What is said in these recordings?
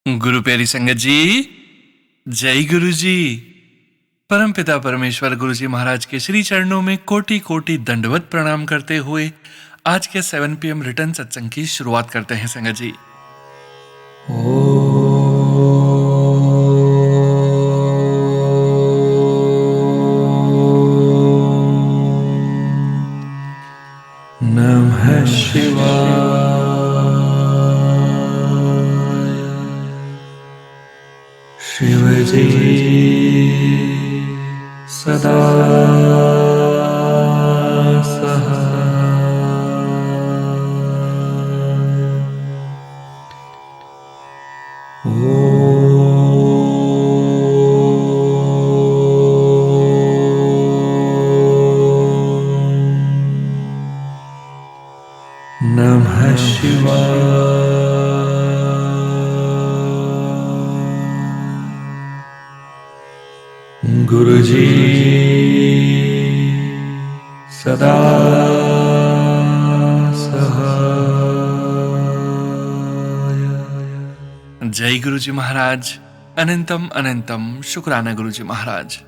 गुरु प्यारी संगत जी, जय गुरु जी। परमपिता परमेश्वर गुरु जी महाराज के श्री चरणों में कोटि कोटि दंडवत प्रणाम करते हुए आज के 7 PM रिटर्न सत्संग की शुरुआत करते हैं संगत जी। नमः शिवाय। शिव जी सदा सहाय। नमः शिवाय। गुरु जी सदा सहाय। जय गुरु जी महाराज। अनंतम अनंतम शुक्राना गुरु जी महाराज।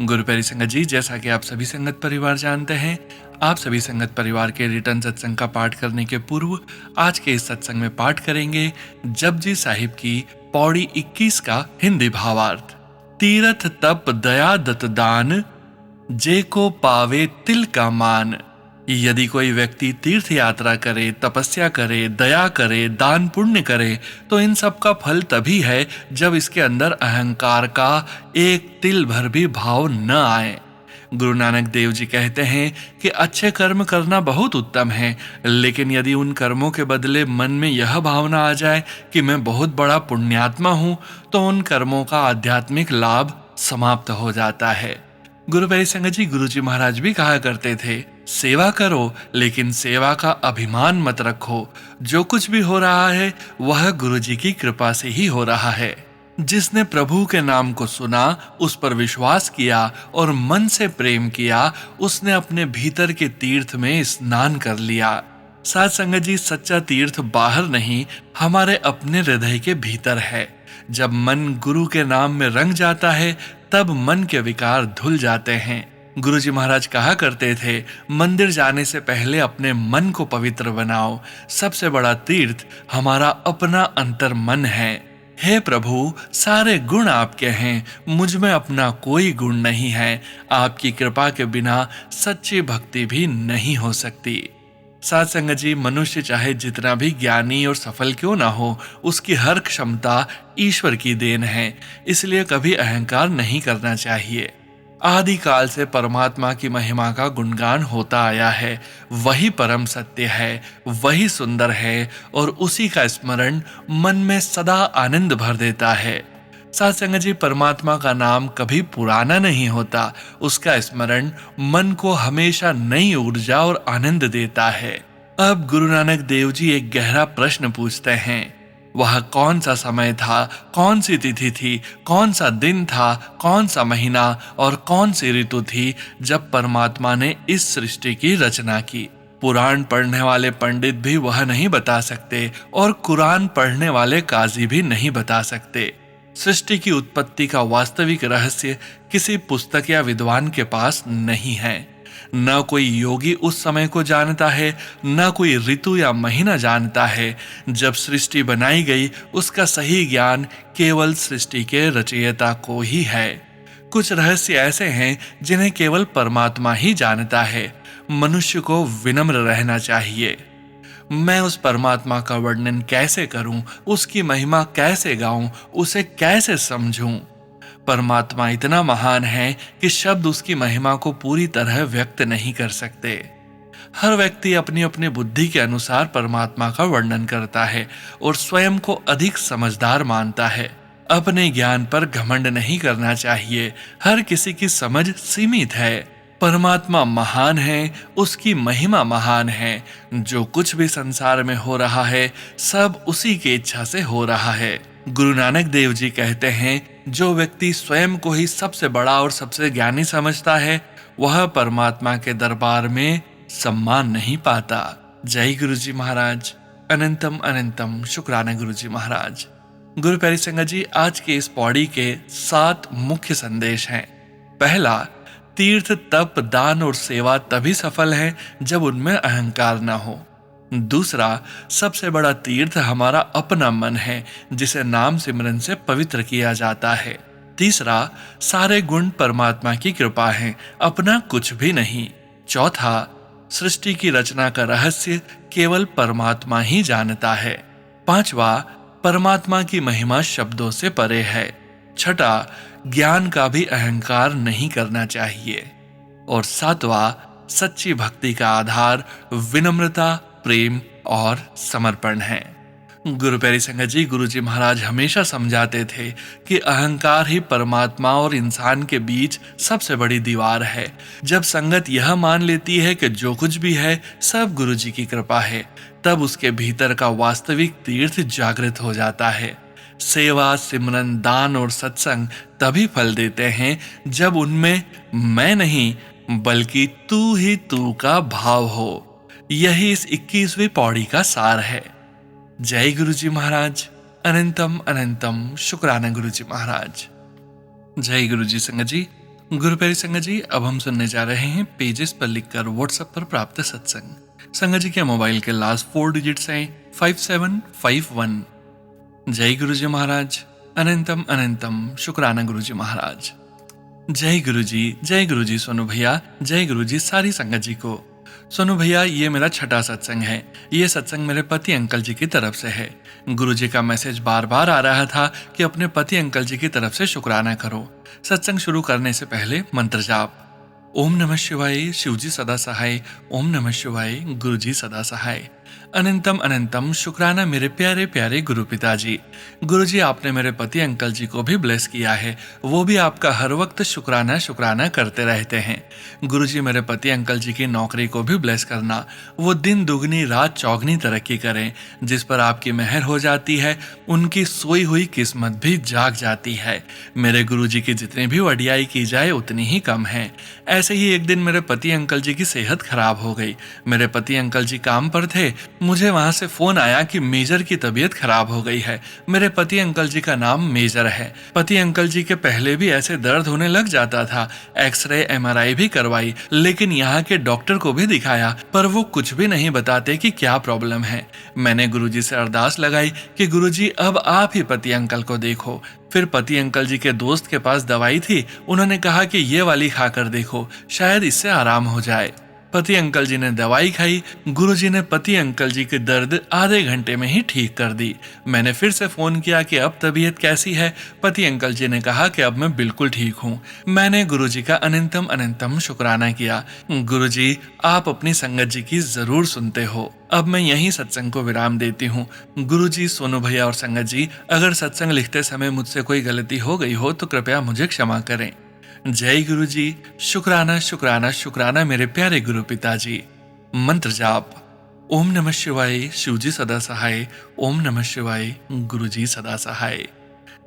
गुरु प्यारी संगत जी, जैसा कि आप सभी संगत परिवार जानते हैं, आप सभी संगत परिवार के रिटर्न सत्संग का पाठ करने के पूर्व आज के इस सत्संग में पाठ करेंगे जपजी साहिब की पौड़ी 21 का हिंदी भावार्थ। तीरथ तप दया दत दान, जे को पावे तिल का मान। यदि कोई व्यक्ति तीर्थ यात्रा करे, तपस्या करे, दया करे, दान पुण्य करे, तो इन सब का फल तभी है जब इसके अंदर अहंकार का एक तिल भर भी भाव न आए। गुरु नानक देव जी कहते हैं कि अच्छे कर्म करना बहुत उत्तम है, लेकिन यदि उन कर्मों के बदले मन में यह भावना आ जाए कि मैं बहुत बड़ा पुण्यात्मा हूं, तो उन कर्मों का आध्यात्मिक लाभ समाप्त हो जाता है। गुरु प्यारी संगत जी, गुरु जी महाराज भी कहा करते थे, सेवा करो लेकिन सेवा का अभिमान मत रखो। जो कुछ भी हो रहा है वह गुरु जी की कृपा से ही हो रहा है। जिसने प्रभु के नाम को सुना, उस पर विश्वास किया और मन से प्रेम किया, उसने अपने भीतर के तीर्थ में स्नान कर लिया। साथ संगत जी, सच्चा तीर्थ बाहर नहीं, हमारे अपने हृदय के भीतर है। जब मन गुरु के नाम में रंग जाता है, तब मन के विकार धुल जाते हैं। गुरु जी महाराज कहा करते थे, मंदिर जाने से पहले अपने मन को पवित्र बनाओ। सबसे बड़ा तीर्थ हमारा अपना अंतर मन है। हे प्रभु, सारे गुण आपके हैं, मुझ में अपना कोई गुण नहीं है। आपकी कृपा के बिना सच्ची भक्ति भी नहीं हो सकती। साथ संगत जी, मनुष्य चाहे जितना भी ज्ञानी और सफल क्यों ना हो, उसकी हर क्षमता ईश्वर की देन है। इसलिए कभी अहंकार नहीं करना चाहिए। आदि काल से परमात्मा की महिमा का गुणगान होता आया है। वही परम सत्य है, वही सुंदर है और उसी का स्मरण मन में सदा आनंद भर देता है। साथ संगत जी, परमात्मा का नाम कभी पुराना नहीं होता। उसका स्मरण मन को हमेशा नई ऊर्जा और आनंद देता है। अब गुरु नानक देव जी एक गहरा प्रश्न पूछते हैं। वह कौन सा समय था, कौन सी तिथि थी, कौन सा दिन था, कौन सा महीना और कौन सी ऋतु थी जब परमात्मा ने इस सृष्टि की रचना की? पुराण पढ़ने वाले पंडित भी वह नहीं बता सकते और कुरान पढ़ने वाले काजी भी नहीं बता सकते। सृष्टि की उत्पत्ति का वास्तविक रहस्य किसी पुस्तक या विद्वान के पास नहीं है। न कोई योगी उस समय को जानता है, न कोई ऋतु या महीना जानता है। जब सृष्टि बनाई गई, उसका सही ज्ञान केवल सृष्टि के रचयिता को ही है। कुछ रहस्य ऐसे हैं जिन्हें केवल परमात्मा ही जानता है। मनुष्य को विनम्र रहना चाहिए। मैं उस परमात्मा का वर्णन कैसे करूं, उसकी महिमा कैसे गाऊं, उसे कैसे समझूं? परमात्मा इतना महान है कि शब्द उसकी महिमा को पूरी तरह व्यक्त नहीं कर सकते। हर व्यक्ति अपनी अपनी बुद्धि के अनुसार परमात्मा का वर्णन करता है और स्वयं को अधिक समझदार मानता है। अपने ज्ञान पर घमंड नहीं करना चाहिए। हर किसी की समझ सीमित है। परमात्मा महान है, उसकी महिमा महान है। जो कुछ भी संसार में हो रहा है, सब उसी की इच्छा से हो रहा है। गुरु नानक देव जी कहते हैं, जो व्यक्ति स्वयं को ही सबसे बड़ा और सबसे ज्ञानी समझता है, वह परमात्मा के दरबार में सम्मान नहीं पाता। जय गुरु जी महाराज। अनंतम अनंतम शुक्राना गुरु जी महाराज। गुरु प्यारी संगत जी, आज के इस पौड़ी के 7 मुख्य संदेश हैं। पहला, तीर्थ, तप, दान और सेवा तभी सफल है जब उनमें अहंकार न हो। दूसरा, सबसे बड़ा तीर्थ हमारा अपना मन है, जिसे नाम सिमरन से पवित्र किया जाता है। तीसरा, सारे गुण परमात्मा की कृपा है, अपना कुछ भी नहीं। चौथा, सृष्टि की रचना का रहस्य केवल परमात्मा ही जानता है। पांचवा, परमात्मा की महिमा शब्दों से परे है। छठा, ज्ञान का भी अहंकार नहीं करना चाहिए। और सातवां, सच्ची भक्ति का आधार विनम्रता, प्रेम और समर्पण है। गुरु प्यारी संगत जी, गुरु जी महाराज हमेशा समझाते थे कि अहंकार ही परमात्मा और इंसान के बीच सबसे बड़ी दीवार है। जब संगत यह मान लेती है कि जो कुछ भी है सब गुरु जी की कृपा है, तब उसके भीतर का वास्तविक तीर्थ जागृत हो जाता है। सेवा, सिमरन, दान और सत्संग तभी फल देते हैं जब उनमें मैं नहीं बल्कि तू ही तू का भाव हो। यही इस 21वीं पौड़ी का सार है। जय गुरु जी महाराज। अनंतम अनंतम शुक्राना गुरु जी महाराज। जय गुरु जी संगत जी। गुरु प्यारी संगत जी, अब हम सुनने जा रहे हैं पेजेस पर लिखकर व्हाट्सएप पर प्राप्त सत्संग। संगत जी के मोबाइल के लास्ट 4 डिजिट्स हैं 5751। जय गुरु जी महाराज। अनंतम अनंतम शुक्राना गुरु जी महाराज। जय गुरु जी, जय गुरु जी सोनू भैया, जय गुरु जी सारी संगत जी को। सोनू भैया, ये मेरा छठा सत्संग है। ये सत्संग मेरे पति अंकल जी की तरफ से है। गुरु जी का मैसेज बार बार आ रहा था कि अपने पति अंकल जी की तरफ से शुक्राना करो। सत्संग शुरू करने से पहले मंत्र जाप। ओम नमः शिवाय, शिवजी सदा सहाय। ओम नमः शिवाय, गुरु जी सदा सहाय। अनंतम अनंतम शुक्राना मेरे प्यारे प्यारे गुरु पिताजी। गुरु जी, आपने मेरे पति अंकल जी को भी ब्लेस किया है, वो भी आपका हर वक्त शुक्राना शुक्राना करते रहते हैं। गुरु जी, मेरे पति अंकल जी की नौकरी को भी ब्लेस करना, वो दिन दुगनी रात चौगनी तरक्की करें। जिस पर आपकी मेहर हो जाती है उनकी सोई हुई किस्मत भी जाग जाती है। मेरे गुरु जी की जितनी भी वडियाई की जाए उतनी ही कम है। ऐसे ही एक दिन मेरे पति अंकल जी की सेहत खराब हो गई। मेरे पति अंकल जी काम पर थे, मुझे वहां से फोन आया कि मेजर की तबीयत खराब हो गई है। मेरे पति अंकल जी का नाम मेजर है। पति अंकल जी के पहले भी ऐसे दर्द होने लग जाता था। एक्सरे, एमआरआई भी करवाई, लेकिन यहाँ के डॉक्टर को भी दिखाया, पर वो कुछ भी नहीं बताते कि क्या प्रॉब्लम है। मैंने गुरुजी से अरदास लगाई कि गुरुजी अब आप ही पति अंकल को देखो। फिर पति अंकल जी के दोस्त के पास दवाई थी, उन्होंने कहा कि ये वाली खाकर देखो, शायद इससे आराम हो जाए। पति अंकल जी ने दवाई खाई। गुरुजी ने पति अंकल जी के दर्द आधे घंटे में ही ठीक कर दी। मैंने फिर से फोन किया कि अब तबीयत कैसी है। पति अंकल जी ने कहा कि अब मैं बिल्कुल ठीक हूँ। मैंने गुरुजी का अनंतम अनंतम शुक्राना किया। गुरुजी, आप अपनी संगत जी की जरूर सुनते हो। अब मैं यहीं सत्संग को विराम देती हूँ। गुरुजी, सोनू भैया और संगत जी, अगर सत्संग लिखते समय मुझसे कोई गलती हो गई हो तो कृपया मुझे क्षमा करें। जय गुरु जी। शुक्राना शुक्राना शुक्राना मेरे प्यारे गुरु पिताजी। मंत्र जाप। ओम नमः शिवाय, शिवजी सदा सहाय। ओम नमः शिवाय, गुरु जी सदा सहाय।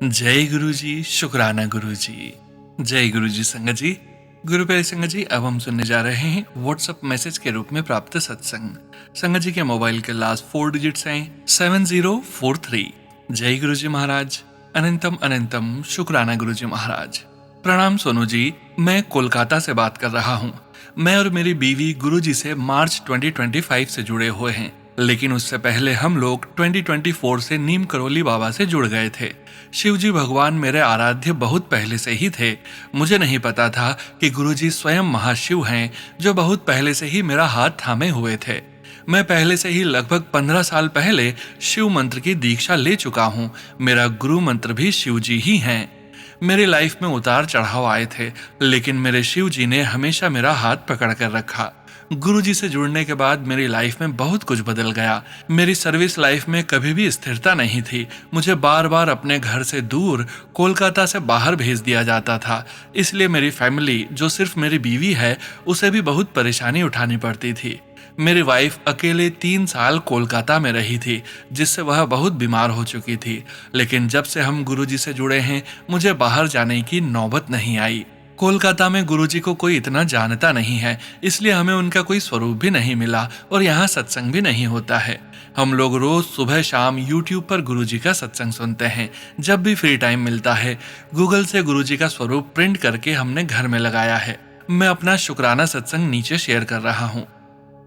जय गुरु जी। शुक्राना गुरु जी। जय गुरु जी संगत जी। गुरु प्यारे संगत जी, अब हम सुनने जा रहे हैं व्हाट्सएप मैसेज के रूप में प्राप्त सत्संग। संगत जी के मोबाइल के लास्ट 4 डिजिट्स हैं 7043। जय गुरु जी महाराज। अनंतम अनंतम शुक्राना गुरु जी महाराज। प्रणाम सोनू जी, मैं कोलकाता से बात कर रहा हूँ। मैं और मेरी बीवी गुरुजी से मार्च 2025 से जुड़े हुए हैं, लेकिन उससे पहले हम लोग 2024 से नीम करोली बाबा से जुड़ गए थे। शिवजी भगवान मेरे आराध्य बहुत पहले से ही थे। मुझे नहीं पता था कि गुरुजी स्वयं महाशिव हैं, जो बहुत पहले से ही मेरा हाथ थामे हुए थे। मैं पहले से ही लगभग 15 साल पहले शिव मंत्र की दीक्षा ले चुका हूँ। मेरा गुरु मंत्र भी शिवजी ही हैं। मेरी लाइफ में उतार चढ़ाव आए थे, लेकिन मेरे शिव जी ने हमेशा मेरा हाथ पकड़ कर रखा। गुरु जी से जुड़ने के बाद मेरी लाइफ में बहुत कुछ बदल गया। मेरी सर्विस लाइफ में कभी भी स्थिरता नहीं थी। मुझे बार बार अपने घर से दूर कोलकाता से बाहर भेज दिया जाता था। इसलिए मेरी फैमिली, जो सिर्फ मेरी बीवी है, उसे भी बहुत परेशानी उठानी पड़ती थी। मेरी वाइफ अकेले 3 साल कोलकाता में रही थी, जिससे वह बहुत बीमार हो चुकी थी। लेकिन जब से हम गुरुजी से जुड़े हैं, मुझे बाहर जाने की नौबत नहीं आई। कोलकाता में गुरुजी को कोई इतना जानता नहीं है, इसलिए हमें उनका कोई स्वरूप भी नहीं मिला और यहाँ सत्संग भी नहीं होता है। हम लोग रोज सुबह शाम यूट्यूब पर गुरुजी का सत्संग सुनते हैं। जब भी फ्री टाइम मिलता है, गूगल से गुरुजी का स्वरूप प्रिंट करके हमने घर में लगाया है। मैं अपना शुक्राना सत्संग नीचे शेयर कर रहा हूँ।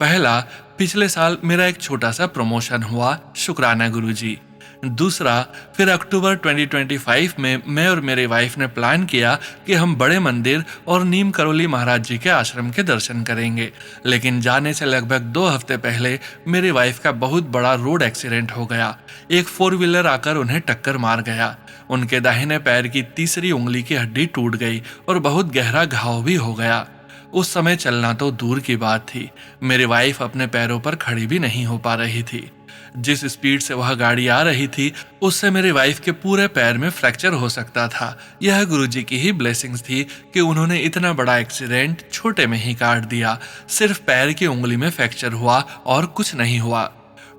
पहला, पिछले साल मेरा एक छोटा सा प्रमोशन हुआ, शुक्राना गुरुजी। दूसरा, फिर अक्टूबर 2025 में मैं और मेरी वाइफ ने प्लान किया कि हम बड़े मंदिर और नीम करोली महाराज जी के आश्रम के दर्शन करेंगे, लेकिन जाने से लगभग 2 हफ्ते पहले मेरी वाइफ का बहुत बड़ा रोड एक्सीडेंट हो गया। एक 4 व्हीलर आकर उन्हें टक्कर मार गया। उनके दाहिने पैर की तीसरी उंगली की हड्डी टूट गई और बहुत गहरा घाव भी हो गया। उस समय चलना तो दूर की बात थी, मेरी वाइफ अपने पैरों पर खड़ी भी नहीं हो पा रही थी। जिस स्पीड से वह गाड़ी आ रही थी, उससे मेरी वाइफ के पूरे पैर में फ्रैक्चर हो सकता था। यह गुरुजी की ही ब्लेसिंग्स थी कि उन्होंने इतना बड़ा एक्सीडेंट छोटे में ही काट दिया। सिर्फ पैर की उंगली में फ्रैक्चर हुआ और कुछ नहीं हुआ।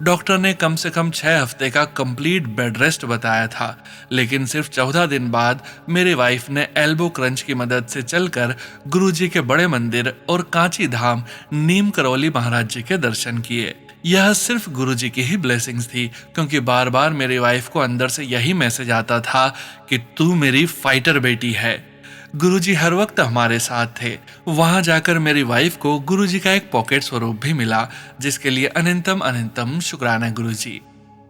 डॉक्टर ने कम से कम 6 हफ्ते का कंप्लीट बेड रेस्ट बताया था, लेकिन सिर्फ 14 दिन बाद मेरी वाइफ ने एल्बो क्रंच की मदद से चलकर गुरुजी के बड़े मंदिर और कांची धाम नीम करौली महाराज जी के दर्शन किए। यह सिर्फ गुरुजी की ही ब्लेसिंग्स थी, क्योंकि बार बार मेरी वाइफ को अंदर से यही मैसेज आता था कि तू मेरी फाइटर बेटी है। गुरुजी हर वक्त हमारे साथ थे। वहां जाकर मेरी वाइफ को गुरुजी का एक पॉकेट स्वरूप भी मिला, जिसके लिए अनंतम अनंतम शुक्राना गुरुजी।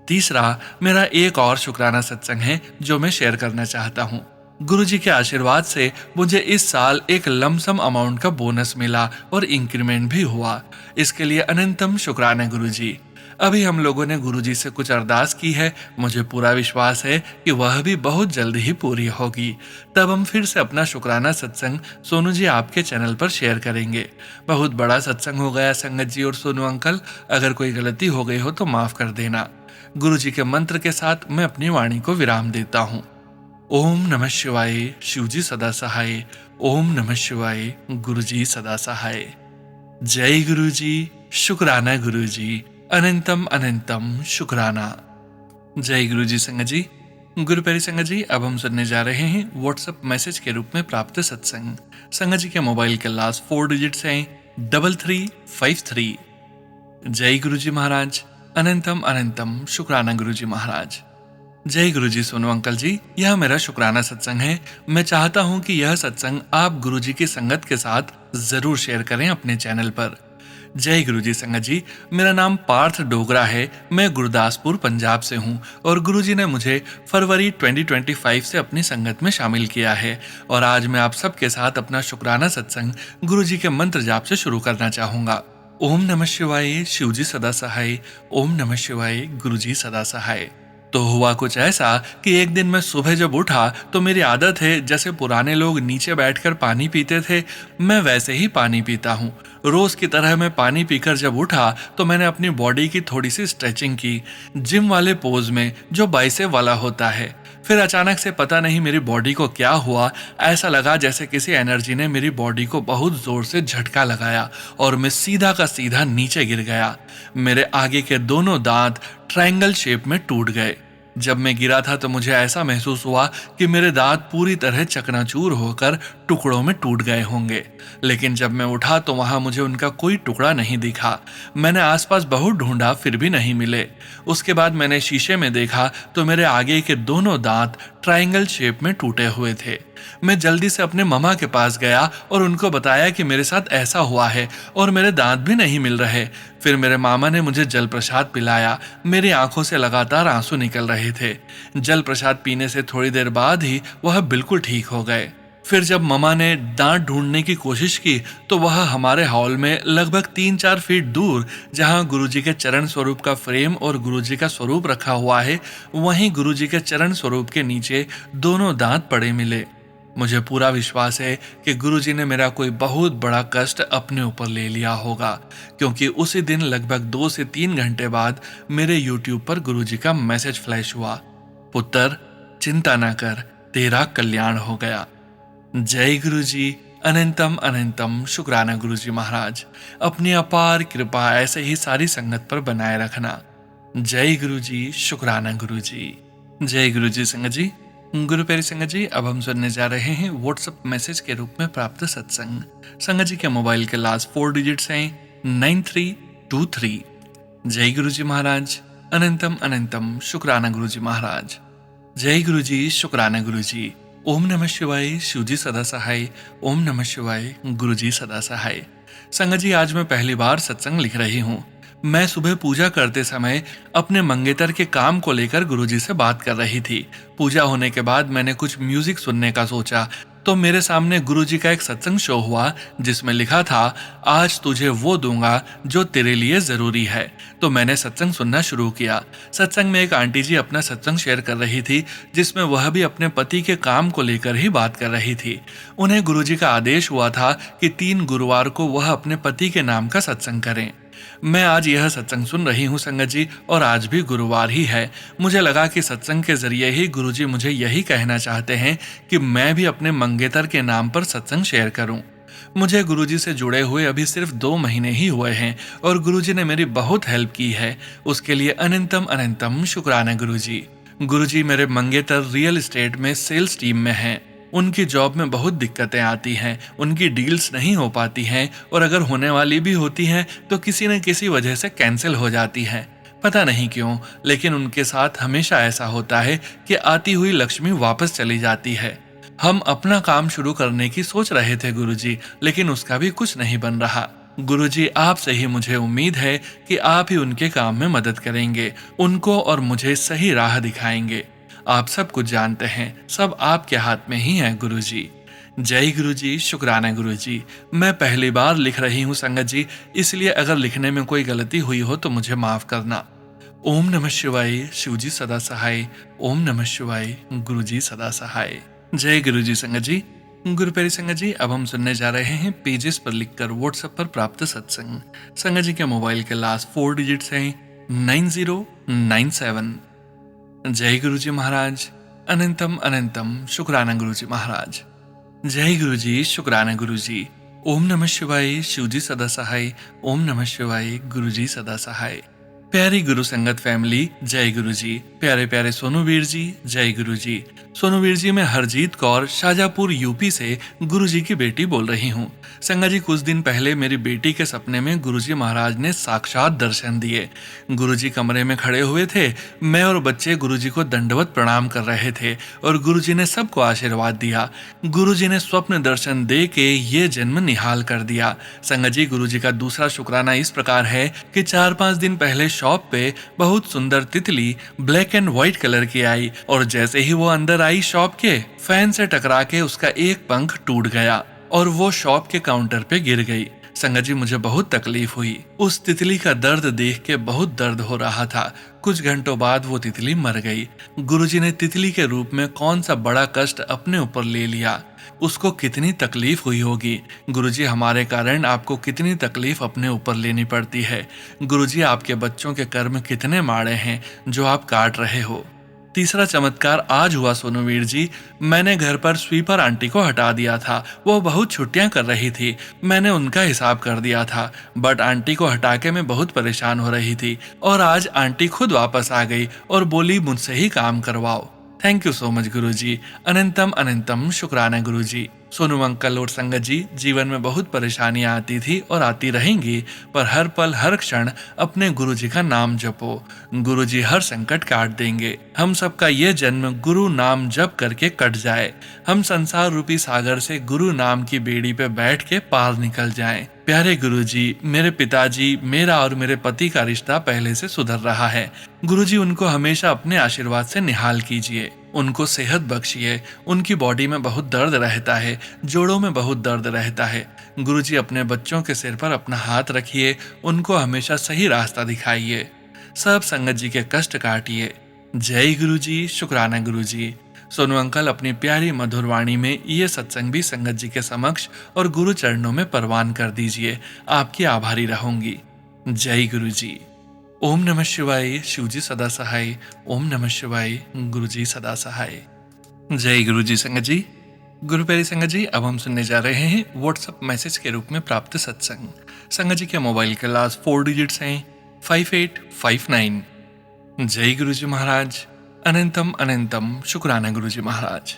तीसरा, मेरा एक और शुक्राना सत्संग है जो मैं शेयर करना चाहता हूँ। गुरुजी के आशीर्वाद से मुझे इस साल एक लमसम अमाउंट का बोनस मिला और इंक्रीमेंट भी हुआ। इसके लिए अनंतम शुक्राना गुरुजी। अभी हम लोगों ने गुरुजी से कुछ अरदास की है, मुझे पूरा विश्वास है कि वह भी बहुत जल्द ही पूरी होगी। तब हम फिर से अपना शुक्राना सत्संग सोनू जी आपके चैनल पर शेयर करेंगे। बहुत बड़ा सत्संग हो गया संगत जी और सोनू अंकल, अगर कोई गलती हो गई हो तो माफ कर देना। गुरुजी के मंत्र के साथ मैं अपनी वाणी को विराम देता हूँ। ओम नमः शिवाय, शिवजी सदा सहाय। ओम नमः शिवाय, गुरुजी सदा सहाय। जय गुरुजी, शुक्राना गुरुजी, अनंतम अनंतम शुक्राना। जय गुरुजी संगत जी। गुरु प्यारी संगत जी, अब हम सुनने जा रहे हैं व्हाट्सएप मैसेज के रूप में प्राप्त सत्संग। संगत जी के मोबाइल के लास्ट 4 डिजिट्स हैं 3353। जय गुरुजी महाराज, अनंतम अनंतम शुक्राना गुरुजी महाराज। जय गुरुजी सोनू अंकल जी, यह मेरा शुक्राना सत्संग है। मैं चाहता हूं कि यह सत्संग आप गुरुजी की संगत के साथ जरूर शेयर करें अपने चैनल पर। जय गुरुजी संगत जी, मेरा नाम पार्थ डोगरा है। मैं गुरदासपुर पंजाब से हूं और गुरुजी ने मुझे फरवरी 2025 से अपनी संगत में शामिल किया है और आज मैं आप सबके साथ अपना शुक्राना सत्संग गुरुजी के मंत्र जाप से शुरू करना चाहूंगा। ओम नमः शिवाय, शिवजी सदा सहाय। ओम नमः शिवाय, गुरुजी सदा सहाय। तो हुआ कुछ ऐसा कि एक दिन मैं सुबह जब उठा तो मेरी आदत है, जैसे पुराने लोग नीचे बैठकर पानी पीते थे, मैं वैसे ही पानी पीता हूँ। रोज की तरह मैं पानी पीकर जब उठा तो मैंने अपनी बॉडी की थोड़ी सी स्ट्रेचिंग की, जिम वाले पोज में जो बाइसेप वाला होता है। फिर अचानक से पता नहीं मेरी बॉडी को क्या हुआ, ऐसा लगा जैसे किसी एनर्जी ने मेरी बॉडी को बहुत जोर से झटका लगाया और मैं सीधा का सीधा नीचे गिर गया। मेरे आगे के दोनों दांत ट्रायंगल शेप में टूट गए। जब मैं गिरा था तो मुझे ऐसा महसूस हुआ कि मेरे दांत पूरी तरह चकनाचूर होकर टुकड़ों में टूट गए होंगे, लेकिन जब मैं उठा तो वहां मुझे उनका कोई टुकड़ा नहीं दिखा। मैंने आसपास बहुत ढूंढा, फिर भी नहीं मिले। उसके बाद मैंने शीशे में देखा तो मेरे आगे के दोनों दांत ट्रायंगल शेप में टूटे हुए थे। मैं जल्दी से अपने मामा के पास गया और उनको बताया कि मेरे साथ ऐसा हुआ है और मेरे दांत भी नहीं मिल रहे। फिर मेरे मामा ने मुझे जल प्रसाद पिलाया। मेरी आंखों से लगातार आंसू निकल रहे थे। जल प्रसाद पीने से थोड़ी देर बाद ही वह बिल्कुल ठीक हो गए। फिर जब मामा ने दांत ढूंढने की कोशिश की तो वह हमारे हॉल में लगभग 3-4 फीट दूर, जहां गुरुजी के चरण स्वरूप का फ्रेम और गुरुजी का स्वरूप रखा हुआ है, वहीं गुरुजी के चरण स्वरूप के नीचे दोनों दांत पड़े मिले। मुझे पूरा विश्वास है कि गुरुजी ने मेरा कोई बहुत बड़ा कष्ट अपने ऊपर ले लिया होगा, क्योंकि उसी दिन लगभग 2 से 3 घंटे बाद मेरे YouTube पर गुरुजी का मैसेज फ्लैश हुआ, पुत्र चिंता न कर, तेरा कल्याण हो गया। जय गुरुजी, अनंतम अनंतम शुक्राना गुरुजी महाराज। अपनी अपार कृपा ऐसे ही सारी संगत पर बनाए रखना। जय गुरुजी, शुक्राना गुरुजी। जय गुरुजी संगत जी। गुरु प्यारी संगत जी, अब हम सुनने जा रहे हैं व्हाट्सएप मैसेज के रूप में प्राप्त सत्संग। संगत जी के मोबाइल के लास्ट 4 डिजिट्स हैं 9323। जय गुरु जी महाराज। अनंतम अनंतम शुक्राना गुरु जी महाराज। जय गुरु जी, शुक्राना गुरु जी। ओम नमः शिवाय, शिव जी सदा सहाय। ओम नमः शिवाय, गुरु जी सदा सहाय। संगत जी, आज मैं पहली बार सत्संग लिख रही हूँ। मैं सुबह पूजा करते समय अपने मंगेतर के काम को लेकर गुरुजी से बात कर रही थी। पूजा होने के बाद मैंने कुछ म्यूजिक सुनने का सोचा तो मेरे सामने गुरुजी का एक सत्संग शो हुआ जिसमें लिखा था, आज तुझे वो दूंगा जो तेरे लिए जरूरी है। तो मैंने सत्संग सुनना शुरू किया। सत्संग में एक आंटी जी अपना सत्संग शेयर कर रही थी जिसमें वह भी अपने पति के काम को लेकर ही बात कर रही थी। उन्हें गुरुजी का आदेश हुआ था कि 3 गुरुवार को वह अपने पति के नाम का सत्संग करें। मैं आज यह सत्संग सुन रही हूँ संगत जी, और आज भी गुरुवार ही है। मुझे लगा कि सत्संग के जरिए ही गुरुजी मुझे यही कहना चाहते हैं कि मैं भी अपने मंगेतर के नाम पर सत्संग शेयर करूं। मुझे गुरुजी से जुड़े हुए अभी सिर्फ 2 महीने ही हुए हैं और गुरुजी ने मेरी बहुत हेल्प की है। उसके लिए अनंतम अनंतम शुक्राना गुरुजी। गुरुजी मेरे मंगेतर रियल एस्टेट में सेल्स टीम में हैं। उनकी जॉब में बहुत दिक्कतें आती हैं, उनकी डील्स नहीं हो पाती हैं और अगर होने वाली भी होती हैं तो किसी न किसी वजह से कैंसिल हो जाती हैं। पता नहीं क्यों, लेकिन उनके साथ हमेशा ऐसा होता है कि आती हुई लक्ष्मी वापस चली जाती है। हम अपना काम शुरू करने की सोच रहे थे गुरुजी, लेकिन उसका भी कुछ नहीं बन रहा। गुरुजी, आपसे ही मुझे उम्मीद है कि आप ही उनके काम में मदद करेंगे, उनको और मुझे सही राह दिखाएंगे। आप सब कुछ जानते हैं, सब आपके हाथ में ही है गुरुजी। जय गुरुजी, शुक्राना गुरुजी। मैं पहली बार लिख रही हूँ संगत जी, इसलिए अगर लिखने में कोई गलती हुई हो तो मुझे माफ करना। ओम नमः शिवाय, शिवजी सदा सहाय। ओम नमः शिवाय, गुरुजी सदा सहाय। जय गुरुजी संगत जी। गुरु प्यारी संगत जी, अब हम सुनने जा रहे हैं पेजेस पर लिखकर व्हाट्सएप पर प्राप्त सत्संग। संगत जी के मोबाइल के लास्ट 4 डिजिट्स हैं 9097। जय गुरु जी महाराज। अनंतम अनंतम शुक्राना गुरु जी महाराज। जय गुरु जी, शुक्राना गुरु जी। ओम नमः शिवाय, शिव जी सदा सहाय। ओम नमः शिवाय, गुरु जी सदा सहाय। प्यारी गुरु संगत फैमिली, जय गुरु जी। प्यारे प्यारे सोनू वीर जी, जय गुरु जी। सोनू वीर जी, मैं हरजीत कौर शाजापुर यूपी से गुरु जी की बेटी बोल रही हूँ। संगत जी, कुछ दिन पहले मेरी बेटी के सपने में गुरुजी महाराज ने साक्षात दर्शन दिए। गुरुजी कमरे में खड़े हुए थे, मैं और बच्चे गुरुजी को दंडवत प्रणाम कर रहे थे और गुरुजी ने सबको आशीर्वाद दिया। गुरुजी ने स्वप्न दर्शन दे के ये जन्म निहाल कर दिया। संगत जी, गुरुजी का दूसरा शुक्राना इस प्रकार है कि 4-5 दिन पहले शॉप पे बहुत सुंदर तितली ब्लैक एंड व्हाइट कलर की आई और जैसे ही वो अंदर आई शॉप के, फैन से टकरा के उसका एक पंख टूट गया और वो शॉप के काउंटर पे गिर गई। संगत जी, मुझे बहुत तकलीफ हुई। उस तितली का दर्द देख के बहुत दर्द हो रहा था। कुछ घंटों बाद वो तितली मर गई। गुरुजी ने तितली के रूप में कौन सा बड़ा कष्ट अपने ऊपर ले लिया। उसको कितनी तकलीफ हुई होगी। गुरुजी, हमारे कारण आपको कितनी तकलीफ अपने ऊपर लेनी पड़ती है। गुरुजी, आपके बच्चों के कर्म कितने माड़े हैं जो आप काट रहे हो। तीसरा चमत्कार आज हुआ सोनू वीर जी। मैंने घर पर स्वीपर आंटी को हटा दिया था। वो बहुत छुट्टियां कर रही थी। मैंने उनका हिसाब कर दिया था, बट आंटी को हटा के मैं बहुत परेशान हो रही थी और आज आंटी खुद वापस आ गई और बोली मुझसे ही काम करवाओ। थैंक यू सो मच गुरुजी। अनंतम अनंतम शुक्राना गुरुजी। सोनू अंकल और संगत जी, जीवन में बहुत परेशानियां आती थी और आती रहेंगी, पर हर पल हर क्षण अपने गुरुजी का नाम जपो। गुरुजी हर संकट काट देंगे। हम सबका ये जन्म गुरु नाम जप करके कट जाए। हम संसार रूपी सागर से गुरु नाम की बेड़ी पे बैठ के पार निकल जाएं। प्यारे गुरुजी, मेरे पिताजी, मेरा और मेरे पति का रिश्ता पहले से सुधर रहा है। गुरुजी, उनको हमेशा अपने आशीर्वाद से निहाल कीजिए। उनको सेहत बख्शिए। उनकी बॉडी में बहुत दर्द रहता है, जोड़ों में बहुत दर्द रहता है। गुरुजी, अपने बच्चों के सिर पर अपना हाथ रखिए। उनको हमेशा सही रास्ता दिखाइए। सब संगत जी के कष्ट काटिए। जय गुरुजी, शुक्राना गुरुजी। सोनू अंकल, अपनी प्यारी मधुर वाणी में ये सत्संग भी संगत जी के समक्ष और गुरु चरणों में परवान कर दीजिए। आपकी आभारी रहूंगी। जय गुरुजी। ओम नमः शिवाय, शिवजी सदा सहाय। ओम नमः शिवाय, गुरुजी सदा सहाय। जय गुरुजी संगत जी। गुरु प्यारी संगत जी, अब हम सुनने जा रहे हैं व्हाट्सएप मैसेज के रूप में प्राप्त सत्संग। संगत जी के मोबाइल के लास्ट 4 डिजिट्स हैं 5859। जय गुरुजी महाराज। अनंतम अनंतम शुक्राना गुरुजी महाराज।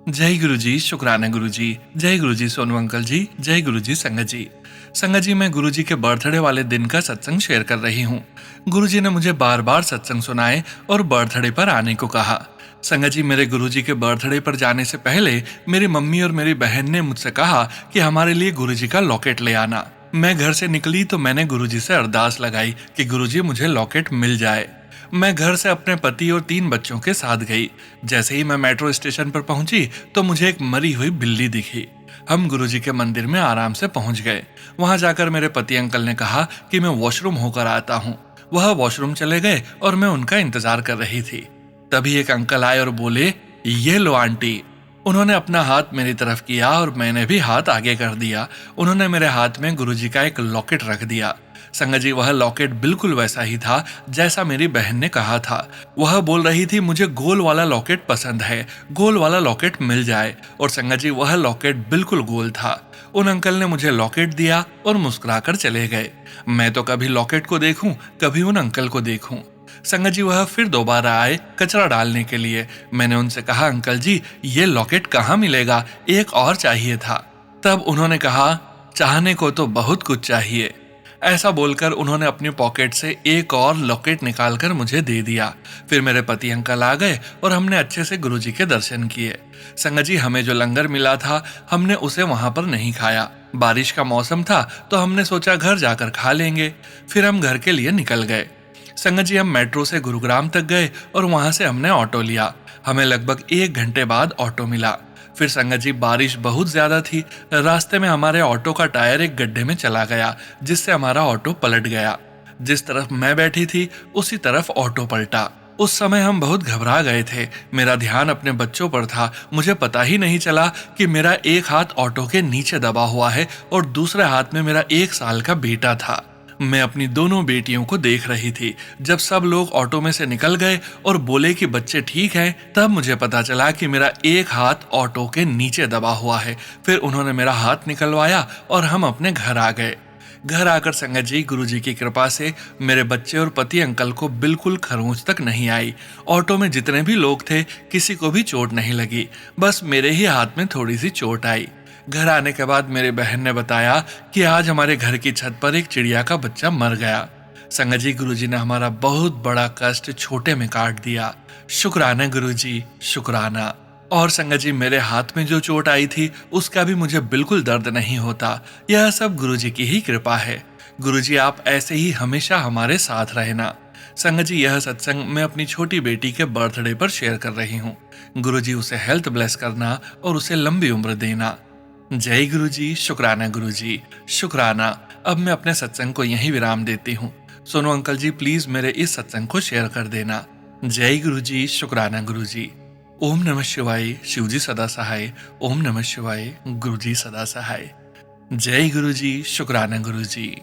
जय गुरु जी, शुक्राना गुरु जी। जय गुरु जी सोनू अंकल जी। जय गुरु जी संगत जी। संगत जी, मैं गुरु जी के बर्थडे वाले दिन का सत्संग शेयर कर रही हूँ। गुरु जी ने मुझे बार बार सत्संग सुनाए और बर्थडे पर आने को कहा। संगत जी, मेरे गुरु जी के बर्थडे पर जाने से पहले मेरी मम्मी और मेरी बहन ने मुझसे कहा कि हमारे लिए गुरु जी का लॉकेट ले आना। मैं घर से निकली तो मैंने गुरु जी से अरदास लगाई कि गुरु जी मुझे लॉकेट मिल जाए। मैं घर से अपने पति और 3 बच्चों के साथ गई। जैसे ही मैं मेट्रो स्टेशन पर पहुंची तो मुझे एक मरी हुई बिल्ली दिखी। हम गुरुजी के मंदिर में आराम से पहुंच गए। वहां जाकर मेरे पति अंकल ने कहा कि मैं वॉशरूम होकर आता हूं। वह वॉशरूम चले गए और मैं उनका इंतजार कर रही थी। तभी एक अंकल आए और बोले, ये लो आंटी। उन्होंने अपना हाथ मेरी तरफ किया और मैंने भी हाथ आगे कर दिया। उन्होंने मेरे हाथ में गुरुजी का एक लॉकेट रख दिया। संगत जी, वह लॉकेट बिल्कुल वैसा ही था जैसा मेरी बहन ने कहा था। वह बोल रही थी मुझे गोल वाला लॉकेट पसंद है, गोल वाला लॉकेट मिल जाए। और संगत जी, वह लॉकेट बिल्कुल गोल था। उन अंकल ने मुझे लॉकेट दिया और मुस्कुराकर चले गए। मैं तो कभी लॉकेट को देखूं, कभी उन अंकल को देखूं। संगत जी, वह फिर दोबारा आए कचरा डालने के लिए। मैंने उनसे कहा, अंकल जी ये लॉकेट कहाँ मिलेगा, एक और चाहिए था। तब उन्होंने कहा, चाहने को तो बहुत कुछ चाहिए। ऐसा बोलकर उन्होंने अपनी पॉकेट से एक और लॉकेट निकालकर मुझे दे दिया। फिर मेरे पति अंकल आ गए और हमने अच्छे से गुरुजी के दर्शन किए। संगत जी, हमें जो लंगर मिला था हमने उसे वहां पर नहीं खाया। बारिश का मौसम था तो हमने सोचा घर जाकर खा लेंगे। फिर हम घर के लिए निकल गए। संगत जी, हम मेट्रो से गुरुग्राम तक गए और वहां से हमने ऑटो लिया। हमें लगभग 1 घंटे बाद ऑटो मिला। फिर संगत जी, बारिश बहुत ज्यादा थी। रास्ते में हमारे ऑटो का टायर एक गड्ढे में चला गया, जिससे हमारा ऑटो पलट गया। जिस तरफ मैं बैठी थी उसी तरफ ऑटो पलटा। उस समय हम बहुत घबरा गए थे। मेरा ध्यान अपने बच्चों पर था। मुझे पता ही नहीं चला कि मेरा एक हाथ ऑटो के नीचे दबा हुआ है और दूसरे हाथ में मेरा 1 साल का बेटा था। मैं अपनी दोनों बेटियों को देख रही थी। जब सब लोग ऑटो में से निकल गए और बोले कि बच्चे ठीक हैं, तब मुझे पता चला कि मेरा एक हाथ ऑटो के नीचे दबा हुआ है। फिर उन्होंने मेरा हाथ निकलवाया और हम अपने घर आ गए। घर आकर संगत जी, गुरुजी की कृपा से मेरे बच्चे और पति अंकल को बिल्कुल खरोंच तक नहीं आई। ऑटो में जितने भी लोग थे किसी को भी चोट नहीं लगी, बस मेरे ही हाथ में थोड़ी सी चोट आई। घर आने के बाद मेरी बहन ने बताया कि आज हमारे घर की छत पर एक चिड़िया का बच्चा मर गया। संगत जी, गुरुजी ने हमारा बहुत बड़ा कष्ट छोटे में काट दिया। शुक्राना गुरुजी, शुक्राना। और संगत जी, मेरे हाथ में जो चोट आई थी उसका भी मुझे बिल्कुल दर्द नहीं होता। यह सब गुरुजी की ही कृपा है। गुरुजी, आप ऐसे ही हमेशा हमारे साथ रहना। संगत जी, यह सत्संग मैं अपनी छोटी बेटी के बर्थडे पर शेयर कर रही हूँ। गुरुजी उसे हेल्थ ब्लेस करना और उसे लंबी उम्र देना। जय गुरुजी, शुक्राना गुरुजी, शुक्राना। अब मैं अपने सत्संग को यहीं विराम देती हूँ। सोनू अंकल जी, प्लीज मेरे इस सत्संग को शेयर कर देना। जय गुरुजी, शुक्राना गुरुजी। ओम नमः शिवाय, शिवजी सदा सहाय। ओम नमः शिवाय, गुरुजी सदा सहाय। जय गुरुजी, शुक्राना गुरुजी।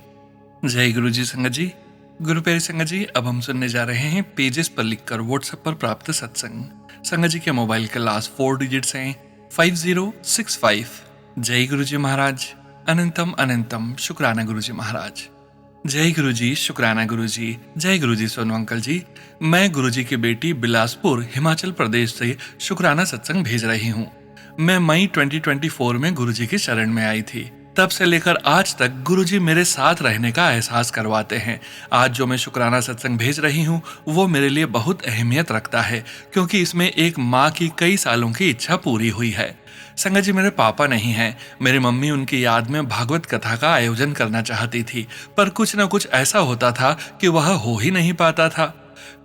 जय गुरुजी। संगत जी, गुरु प्यारी संगत जी, अब हम सुनने जा रहे हैं पेजेस पर लिखकर व्हाट्सएप पर प्राप्त सत्संग। संगत जी के मोबाइल के लास्ट 4 डिजिट्स हैं 5065। जय गुरुजी महाराज। अनंतम अनंतम शुक्राना गुरुजी महाराज। जय गुरुजी, शुक्राना गुरुजी। जय गुरुजी सोनू अंकल जी। मैं गुरुजी की बेटी बिलासपुर हिमाचल प्रदेश से शुक्राना सत्संग भेज रही हूँ। मैं मई 2024 में गुरुजी की शरण में आई थी। तब से लेकर आज तक गुरुजी मेरे साथ रहने का एहसास करवाते हैं। आज जो मैं शुक्राना सत्संग भेज रही हूँ वो मेरे लिए बहुत अहमियत रखता है, क्योंकि इसमें एक माँ की कई सालों की इच्छा पूरी हुई है। संगत जी, मेरे पापा नहीं हैं। मेरी मम्मी उनकी याद में भागवत कथा का आयोजन करना चाहती थी, पर कुछ न कुछ ऐसा होता था कि वह हो ही नहीं पाता था।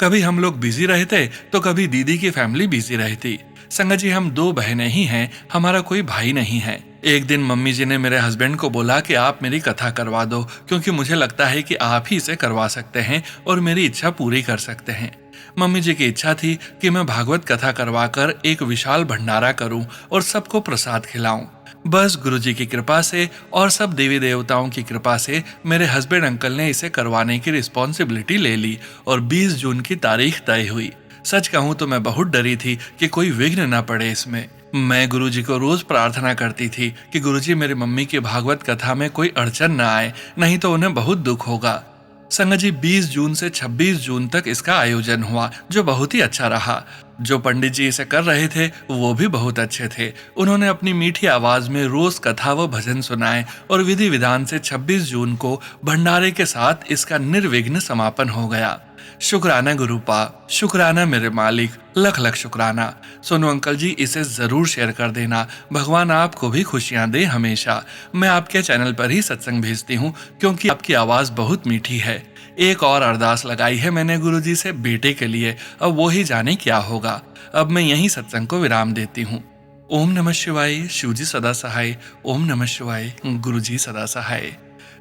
कभी हम लोग बिजी रहते तो कभी दीदी की फैमिली बिजी रहती। संगत जी, हम 2 बहनें ही हैं, हमारा कोई भाई नहीं है। एक दिन मम्मी जी ने मेरे हस्बैंड को बोला कि आप मेरी कथा करवा दो, क्योंकि मुझे लगता है कि आप ही इसे करवा सकते हैं और मेरी इच्छा पूरी कर सकते हैं। मम्मी जी की इच्छा थी कि मैं भागवत कथा करवाकर एक विशाल भंडारा करूं और सबको प्रसाद खिलाऊं। बस गुरुजी की कृपा से और सब देवी देवताओं की कृपा से मेरे हस्बैंड अंकल ने इसे करवाने की रिस्पॉन्सिबिलिटी ले ली और 20 जून की तारीख तय हुई। सच कहूं तो मैं बहुत डरी थी कि कोई विघ्न न पड़े इसमें। मैं गुरुजी को रोज प्रार्थना करती थी कि गुरुजी मेरी मम्मी की भागवत कथा में कोई अड़चन न आए, नहीं तो उन्हें बहुत दुख होगा। संगत जी 20 जून से 26 जून तक इसका आयोजन हुआ, जो बहुत ही अच्छा रहा। जो पंडित जी इसे कर रहे थे वो भी बहुत अच्छे थे। उन्होंने अपनी मीठी आवाज में रोज कथा व भजन सुनाए और विधि विधान से 26 जून को भंडारे के साथ इसका निर्विघ्न समापन हो गया। शुक्राना गुरुपा, शुक्राना मेरे मालिक, लख लख शुक्राना। सोनू अंकल जी, इसे जरूर शेयर कर देना। भगवान आपको भी खुशियां दे हमेशा। मैं आपके चैनल पर ही सत्संग भेजती हूँ क्योंकि आपकी आवाज बहुत मीठी है। एक और अरदास लगाई है मैंने गुरुजी से बेटे के लिए, अब वो ही जाने क्या होगा। अब मैं यही सत्संग को विराम देती हूँ। ओम नमः शिवाय, शिवजी सदा सहाय। ओम नमः शिवाय, गुरुजी सदा सहाय।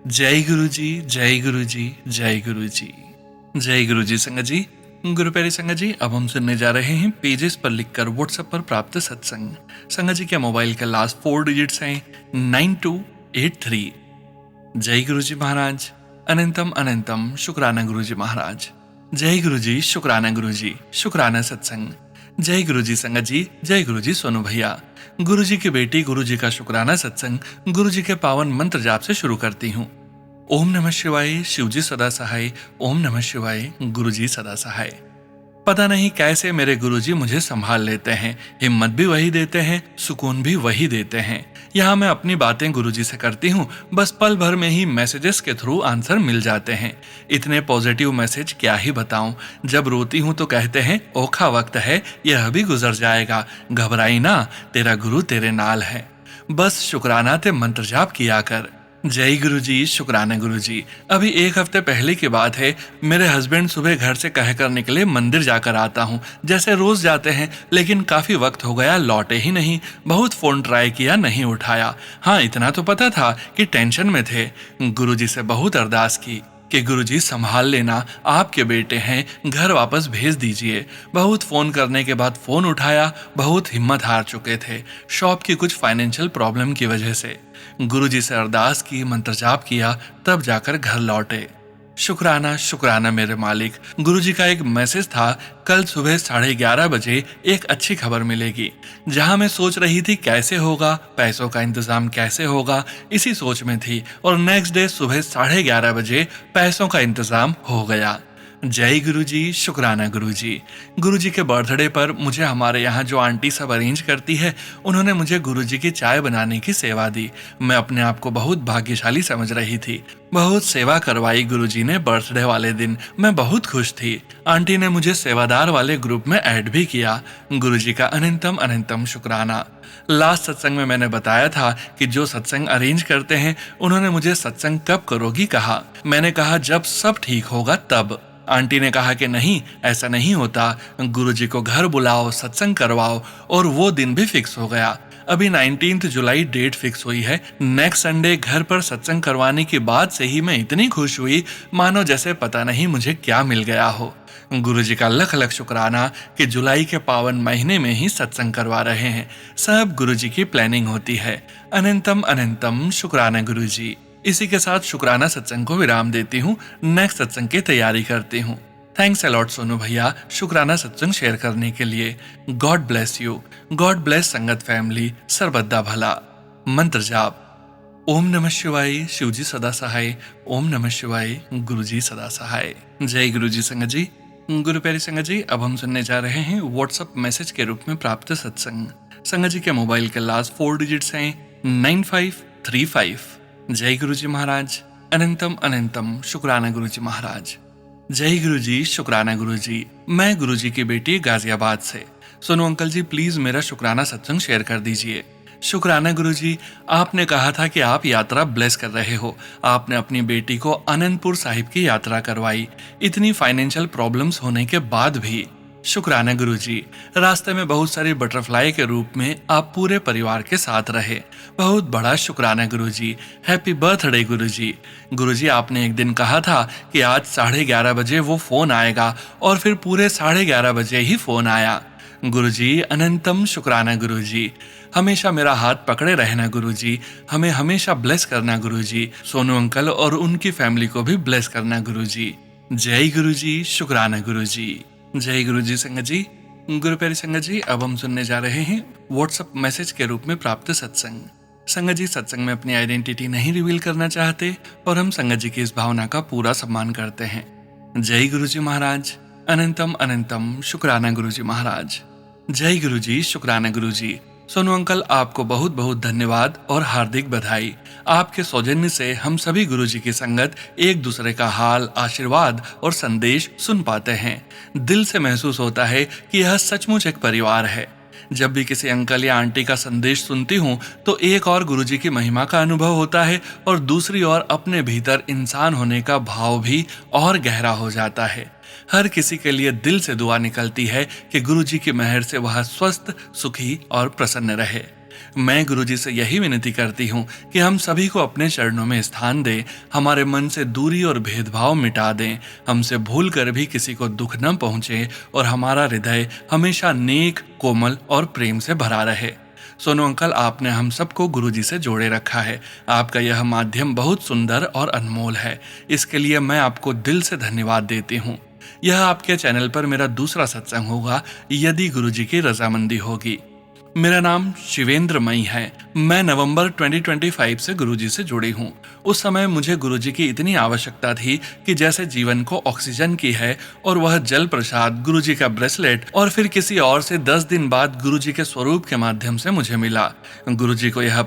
जय गुरुजी, जय गुरुजी, जय गुरुजी, जय गुरुजी। संगत जी, गुरु प्यारी संगत जी, अब हम सुनने जा रहे हैं पेजेस पर लिखकर व्हाट्सएप पर प्राप्त सत्संग। संगत जी के मोबाइल के लास्ट 4 डिजिट्स हैं 9283। जय गुरुजी महाराज, अनंतम अनंतम शुक्राना गुरुजी महाराज। जय गुरुजी, शुक्राना गुरुजी, शुक्राना सत्संग। जय गुरुजी संगत जी, जय गुरुजी सोनू भैया। गुरुजी की बेटी गुरुजी का शुक्राना सत्संग गुरुजी के पावन मंत्र जाप से शुरू करती हूँ। ओम नमः शिवाय, शिवजी सदा सहाय। ओम नमः शिवाय, गुरुजी सदा सहाय। पता नहीं कैसे मेरे गुरुजी मुझे संभाल लेते हैं, हिम्मत भी वही देते हैं, सुकून भी वही देते हैं। यहाँ मैं अपनी बातें गुरुजी से करती हूँ, बस पल भर में ही मैसेजेस के थ्रू आंसर मिल जाते हैं। इतने पॉजिटिव मैसेज क्या ही बताऊं। जब रोती हूँ तो कहते हैं ओखा वक्त है, यह भी गुजर जाएगा, घबराई ना, तेरा गुरु तेरे नाल है, बस शुक्राना ते मंत्र जाप किया कर। जय गुरुजी, शुक्राना गुरुजी। अभी 1 हफ्ते पहले की बात है, मेरे हस्बैंड सुबह घर से कहकर निकले मंदिर जाकर आता हूँ, जैसे रोज जाते हैं, लेकिन काफी वक्त हो गया लौटे ही नहीं। बहुत फोन ट्राई किया, नहीं उठाया। हाँ, इतना तो पता था कि टेंशन में थे। गुरुजी से बहुत अरदास की कि गुरुजी संभाल लेना, आपके बेटे हैं, घर वापस भेज दीजिए। बहुत फोन करने के बाद फोन उठाया, बहुत हिम्मत हार चुके थे शॉप की कुछ फाइनेंशियल प्रॉब्लम की वजह से। गुरुजी से अरदास की, मंत्र जाप किया, तब जाकर घर लौटे। शुक्राना शुक्राना मेरे मालिक। गुरुजी का एक मैसेज था, कल सुबह 11:30 बजे एक अच्छी खबर मिलेगी। जहां मैं सोच रही थी कैसे होगा, पैसों का इंतजाम कैसे होगा, इसी सोच में थी, और नेक्स्ट डे सुबह 11:30 बजे पैसों का इंतजाम हो गया। जय गुरुजी, शुक्राना गुरुजी। गुरुजी के बर्थडे पर मुझे हमारे यहाँ जो आंटी सब अरेंज करती है, उन्होंने मुझे गुरुजी की चाय बनाने की सेवा दी। मैं अपने आप को बहुत भाग्यशाली समझ रही थी। बहुत सेवा करवाई गुरुजी ने बर्थडे वाले दिन। मैं बहुत खुश थी। आंटी ने मुझे सेवादार वाले ग्रुप में ऐड भी किया। गुरुजी का अनंतम अनंतम शुक्राना। लास्ट सत्संग में मैंने बताया था कि जो सत्संग अरेंज करते हैं, उन्होंने मुझे सत्संग कब करोगी कहा। मैंने कहा जब सब ठीक होगा तब। आंटी ने कहा कि नहीं, ऐसा नहीं होता, गुरुजी को घर बुलाओ, सत्संग करवाओ, और वो दिन भी फिक्स हो गया। अभी 19 जुलाई डेट फिक्स हुई है। नेक्स्ट संडे घर पर सत्संग करवाने की बात से ही मैं इतनी खुश हुई, मानो जैसे पता नहीं मुझे क्या मिल गया हो। गुरुजी का लख लख शुक्राना कि जुलाई के पावन महीने में ही सत्संग करवा रहे हैं। सब गुरुजी की प्लानिंग होती है। अनंतम अनंतम शुक्राना गुरुजी। इसी के साथ शुक्राना सत्संग को विराम देती हूँ। नेक्स्ट सत्संग की तैयारी करती हूँ। थैंक्स अलॉट सोनू भैया शुक्राना सत्संग शेयर करने के लिए। God bless you, God bless संगत फैमिली, सर्वदा भला। मंत्र जाप। ओम नमः शिवाय, शिवजी सदा सहाय। ओम नमः शिवाय, गुरुजी सदा सहाय। जय गुरुजी संगत जी। गुरु प्यारी संगत जी, अब हम सुनने जा रहे हैं व्हाट्सएप मैसेज के रूप में प्राप्त सत्संग। संगत जी के मोबाइल के लास्ट 4 डिजिट्स हैं 9535। जय गुरुजी महाराज, अनंतम अनंतम शुक्राना गुरुजी महाराज। जय गुरुजी, शुक्राना गुरुजी। मैं गुरुजी की बेटी गाजियाबाद से। सोनू अंकल जी, प्लीज मेरा शुक्राना सत्संग शेयर कर दीजिए। शुक्राना गुरुजी, आपने कहा था कि आप यात्रा ब्लेस कर रहे हो। आपने अपनी बेटी को आनंदपुर साहिब की यात्रा करवाई, इतनी फाइनेंशियल प्रॉब्लम्स होने के बाद भी। शुक्राना गुरुजी, रास्ते में बहुत सारी बटरफ्लाई के रूप में आप पूरे परिवार के साथ रहे। बहुत बड़ा शुक्राना गुरुजी। हैप्पी बर्थडे गुरुजी। गुरुजी, आपने एक दिन कहा था कि आज 11:30 बजे वो फोन आएगा, और फिर पूरे 11:30 बजे ही फोन आया। गुरुजी, अनंतम शुक्राना गुरुजी। हमेशा मेरा हाथ पकड़े रहना गुरुजी। हमें हमेशा ब्लेस करना गुरुजी। सोनू अंकल और उनकी फैमिली को भी ब्लेस करना गुरुजी। जय गुरुजी, शुक्राना गुरुजी। जय गुरुजी संगत जी। गुरु प्यारी संगत जी, अब हम सुनने जा रहे हैं व्हाट्सएप मैसेज के रूप में प्राप्त सत्संग। संगत जी सत्संग में अपनी आइडेंटिटी नहीं रिवील करना चाहते और हम संगत जी की इस भावना का पूरा सम्मान करते हैं। जय गुरु जी महाराज। अनंतम अनंतम शुक्राना गुरु जी महाराज। जय गुरु जी, शुक्राना गुरु जी। सोनू अंकल, आपको बहुत बहुत धन्यवाद और हार्दिक बधाई। आपके सौजन्य से हम सभी गुरु जी की संगत एक दूसरे का हाल, आशीर्वाद और संदेश सुन पाते हैं। दिल से महसूस होता है कि यह सचमुच एक परिवार है। जब भी किसी अंकल या आंटी का संदेश सुनती हूँ तो एक और गुरुजी की महिमा का अनुभव होता है और दूसरी ओर अपने भीतर इंसान होने का भाव भी और गहरा हो जाता है। हर किसी के लिए दिल से दुआ निकलती है कि गुरुजी की मेहर से वह स्वस्थ, सुखी और प्रसन्न रहे। मैं गुरुजी से यही विनती करती हूँ कि हम सभी को अपने चरणों में स्थान दें, हमारे मन से दूरी और भेदभाव मिटा दें, हमसे भूल कर भी किसी को दुख न पहुंचे और हमारा हृदय हमेशा नेक, कोमल और प्रेम से भरा रहे। सोनू अंकल, आपने हम सबको गुरुजी से जोड़े रखा है। आपका यह माध्यम बहुत सुंदर और अनमोल है। इसके लिए मैं आपको दिल से धन्यवाद देती हूँ। यह आपके चैनल पर मेरा दूसरा सत्संग होगा यदि गुरुजी की रजामंदी होगी। मेरा नाम शिवेंद्र मई है। मैं नवंबर 2025 से गुरुजी से जुड़ी हूँ। उस समय मुझे गुरुजी की इतनी आवश्यकता थी कि जैसे जीवन को ऑक्सीजन की है, और वह जल प्रसाद, गुरुजी का ब्रेसलेट और फिर किसी और से 10 दिन बाद गुरुजी के स्वरूप के माध्यम से मुझे मिला। गुरुजी को यह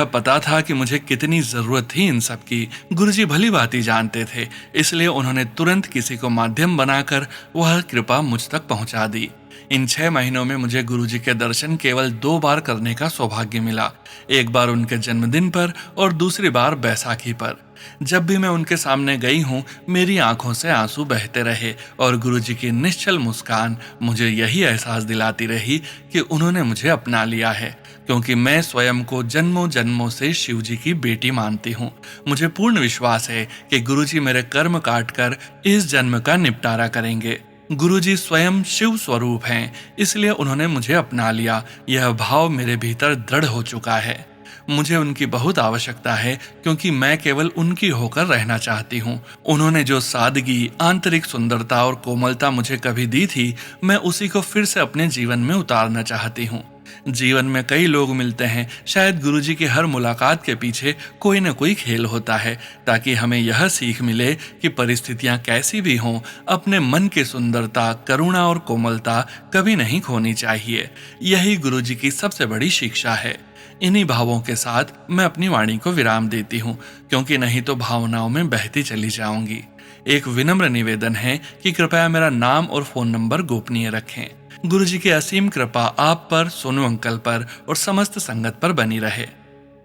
पता था कि मुझे कितनी जरूरत थी इन सब की। गुरुजी भली भांति जानते थे, इसलिए उन्होंने तुरंत किसी को माध्यम बनाकर वह कृपा मुझ तक पहुंचा दी। इन 6 महीनों में मुझे गुरुजी के दर्शन केवल 2 बार करने का सौभाग्य मिला। एक बार उनके जन्मदिन पर और दूसरी बार बैसाखी पर। जब भी मैं उनके सामने गई हूँ, मेरी आंखों से आंसू बहते रहे और गुरुजी की निश्चल मुस्कान मुझे यही एहसास दिलाती रही कि उन्होंने मुझे अपना लिया है, क्योंकि मैं स्वयं को जन्मों जन्मों से शिव जी की बेटी मानती हूँ। मुझे पूर्ण विश्वास है कि गुरुजी मेरे कर्म काट कर इस जन्म का निपटारा करेंगे। गुरुजी स्वयं शिव स्वरूप हैं, इसलिए उन्होंने मुझे अपना लिया। यह भाव मेरे भीतर दृढ़ हो चुका है। मुझे उनकी बहुत आवश्यकता है, क्योंकि मैं केवल उनकी होकर रहना चाहती हूँ। उन्होंने जो सादगी, आंतरिक सुंदरता और कोमलता मुझे कभी दी थी, मैं उसी को फिर से अपने जीवन में उतारना चाहती हूँ। जीवन में कई लोग मिलते हैं, शायद गुरुजी की हर मुलाकात के पीछे कोई न कोई खेल होता है, ताकि हमें यह सीख मिले कि परिस्थितियां कैसी भी हों, अपने मन की सुंदरता, करुणा और कोमलता कभी नहीं खोनी चाहिए। यही गुरुजी की सबसे बड़ी शिक्षा है। इन्हीं भावों के साथ मैं अपनी वाणी को विराम देती हूँ, क्योंकि नहीं तो भावनाओं में बहती चली जाऊंगी। एक विनम्र निवेदन है कि कृपया मेरा नाम और फोन नंबर गोपनीय रखें। गुरुजी की असीम कृपा आप पर, सोनू अंकल पर और समस्त संगत पर बनी रहे।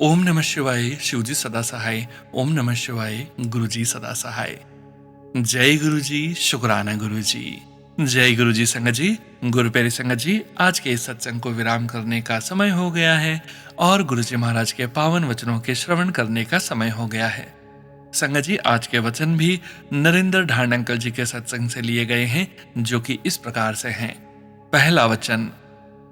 ओम नमः शिवाय। शिवजी सदा सहाय। ओम नमः शिवाय। गुरुजी सदा सहाय। जय गुरुजी, शुक्राना गुरुजी। जय गुरुजी। संगत जी, गुरु प्यारी संगत जी, आज के इस सत्संग को विराम करने का समय हो गया है और गुरुजी महाराज के पावन वचनों के श्रवण करने का समय हो गया है। संगत जी, आज के वचन भी नरेंद्र ढांड अंकल जी के सत्संग से लिए गए हैं, जो कि इस प्रकार से हैं। पहला वचन,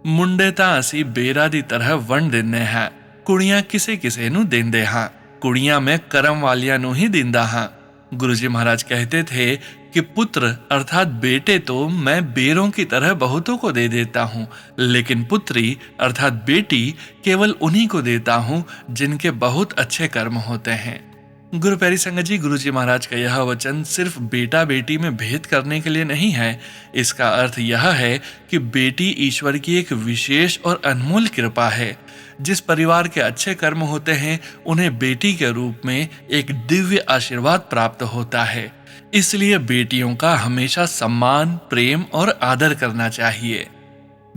मुंडे तां असी बेरा दी तरह वंड दिंदे हां, कुड़ियां किसे किसे नू देंदे हां, कुड़ियां मैं करम वालियां नू ही दिंदा हां। गुरुजी महाराज कहते थे कि पुत्र अर्थात बेटे तो मैं बेरों की तरह बहुतों को दे देता हूँ, लेकिन पुत्री अर्थात बेटी केवल उन्हीं को देता हूँ जिनके बहुत अच्छे कर्म होते हैं। गुरु प्यारी संगत जी, गुरुजी महाराज का यह वचन सिर्फ बेटा बेटी में भेद करने के लिए नहीं है। इसका अर्थ यह है कि बेटी ईश्वर की एक विशेष और अनमोल कृपा है। जिस परिवार के अच्छे कर्म होते हैं, उन्हें बेटी के रूप में एक दिव्य आशीर्वाद प्राप्त होता है। इसलिए बेटियों का हमेशा सम्मान, प्रेम और आदर करना चाहिए।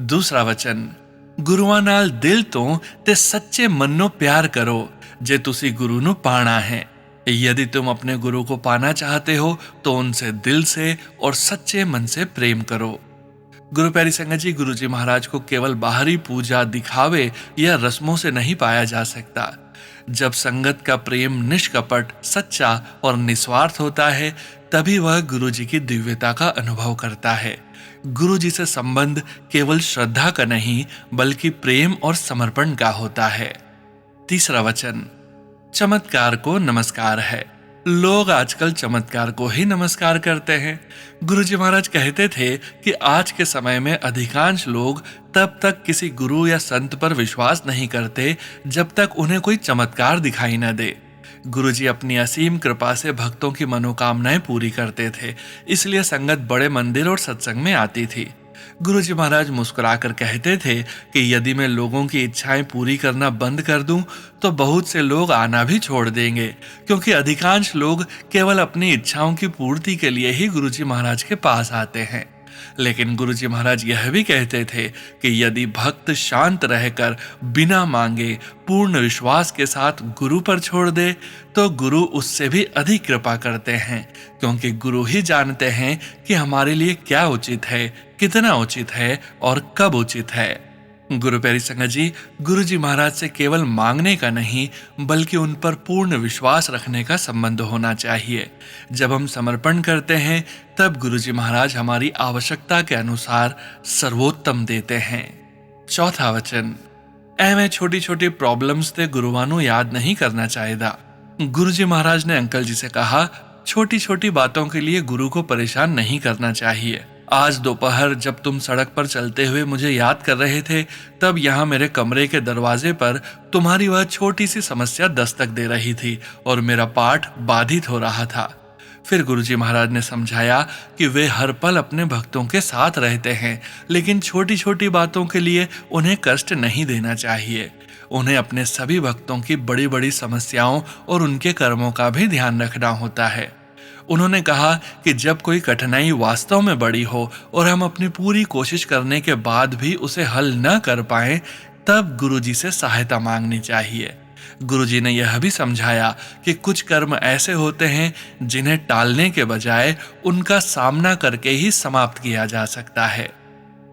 दूसरा वचन, गुरुआं नाल दिल तो ते सच्चे मन्नो प्यार करो, जे तुसी गुरु नु पाना है। यदि तुम अपने गुरु को पाना चाहते हो तो उनसे दिल से और सच्चे मन से प्रेम करो। गुरु प्यारी संगत जी, गुरुजी महाराज को केवल बाहरी पूजा, दिखावे या रस्मों से नहीं पाया जा सकता। जब संगत का प्रेम निष्कपट, सच्चा और निस्वार्थ होता है, तभी वह गुरुजी की दिव्यता का अनुभव करता है। गुरुजी से संबंध केवल श्रद्धा का नहीं, बल्कि प्रेम और समर्पण का होता है। तीसरा वचन, चमत्कार को नमस्कार है। लोग आजकल चमत्कार को ही नमस्कार करते हैं। गुरुजी महाराज कहते थे कि आज के समय में अधिकांश लोग तब तक किसी गुरु या संत पर विश्वास नहीं करते जब तक उन्हें कोई चमत्कार दिखाई न दे। गुरुजी अपनी असीम कृपा से भक्तों की मनोकामनाएं पूरी करते थे, इसलिए संगत बड़े मंदिर और सत्संग में आती थी। गुरुजी महाराज मुस्कुराकर कहते थे कि यदि मैं लोगों की इच्छाएं पूरी करना बंद कर दूं तो बहुत से लोग आना भी छोड़ देंगे, क्योंकि अधिकांश लोग केवल अपनी इच्छाओं की पूर्ति के लिए ही गुरुजी महाराज के पास आते हैं। लेकिन गुरुजी महाराज यह भी कहते थे कि यदि भक्त शांत रहकर बिना मांगे पूर्ण विश्वास के साथ गुरु पर छोड़ दे तो गुरु उससे भी अधिक कृपा करते हैं, क्योंकि गुरु ही जानते हैं कि हमारे लिए क्या उचित है, कितना उचित है और कब उचित है। गुरु प्यारी संगत जी, गुरु जी महाराज से केवल मांगने का नहीं बल्कि उन पर पूर्ण विश्वास रखने का संबंध होना चाहिए। जब हम समर्पण करते हैं तब गुरु जी महाराज हमारी आवश्यकता के अनुसार सर्वोत्तम देते हैं। चौथा वचन, मैं छोटी छोटी प्रॉब्लम्स ते गुरुवानू याद नहीं करना चाहिए। गुरु जी महाराज ने अंकल जी से कहा, छोटी छोटी बातों के लिए गुरु को परेशान नहीं करना चाहिए। आज दोपहर जब तुम सड़क पर चलते हुए मुझे याद कर रहे थे तब यहाँ मेरे कमरे के दरवाजे पर तुम्हारी वह छोटी सी समस्या दस्तक दे रही थी और मेरा पाठ बाधित हो रहा था। फिर गुरुजी महाराज ने समझाया कि वे हर पल अपने भक्तों के साथ रहते हैं, लेकिन छोटी छोटी बातों के लिए उन्हें कष्ट नहीं देना चाहिए। उन्हें अपने सभी भक्तों की बड़ी बड़ी समस्याओं और उनके कर्मों का भी ध्यान रखना होता है। उन्होंने कहा कि जब कोई कठिनाई वास्तव में बड़ी हो और हम अपनी पूरी कोशिश करने के बाद भी उसे हल न कर पाएं, तब गुरुजी से सहायता मांगनी चाहिए। गुरुजी ने यह भी समझाया कि कुछ कर्म ऐसे होते हैं जिन्हें टालने के बजाय उनका सामना करके ही समाप्त किया जा सकता है।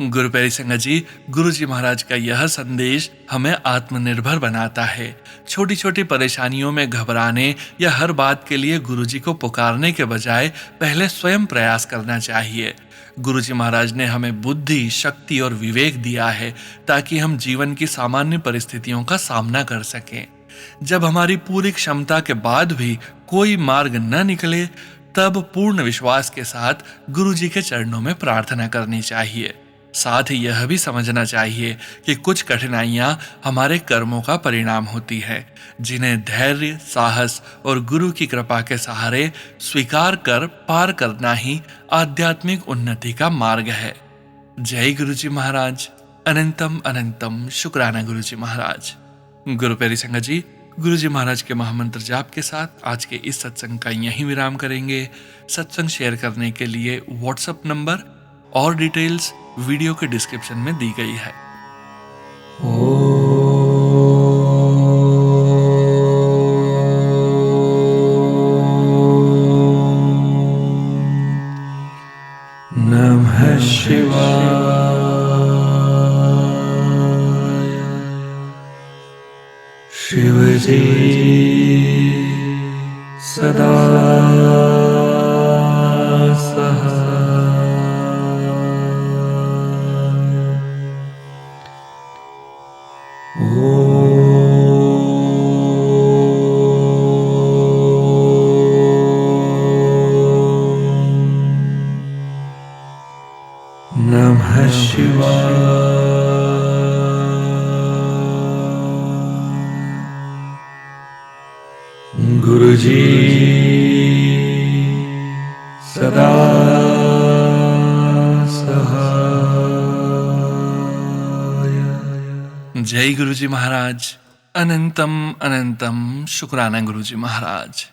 गुरु प्यारी संगत जी, गुरु जी महाराज का यह संदेश हमें आत्मनिर्भर बनाता है। छोटी छोटी परेशानियों में घबराने या हर बात के लिए गुरु जी को पुकारने के बजाय पहले स्वयं प्रयास करना चाहिए। गुरु जी महाराज ने हमें बुद्धि, शक्ति और विवेक दिया है ताकि हम जीवन की सामान्य परिस्थितियों का सामना कर सकें। जब हमारी पूरी क्षमता के बाद भी कोई मार्ग न निकले तब पूर्ण विश्वास के साथ गुरु जी के चरणों में प्रार्थना करनी चाहिए। साथ ही यह भी समझना चाहिए कि कुछ कठिनाइयां हमारे कर्मों का परिणाम होती है, जिन्हें धैर्य, साहस और गुरु की कृपा के सहारे स्वीकार कर पार करना ही आध्यात्मिक उन्नति का मार्ग है। जय गुरु जी महाराज। अनंतम अनंतम शुक्राना गुरु जी महाराज। गुरु प्यारी संगत जी, गुरु जी महाराज के महामंत्र जाप के साथ आज के इस सत्संग का यहीं विराम करेंगे। सत्संग शेयर करने के लिए व्हाट्सएप नंबर और डिटेल्स वीडियो के डिस्क्रिप्शन में दी गई है। नमः शिवाय। शिव जी सदा नमः शिवाय। गुरु जी सदा सहाय। जय गुरु जी महाराज। अनंतम अनंतम शुक्राना गुरु जी महाराज।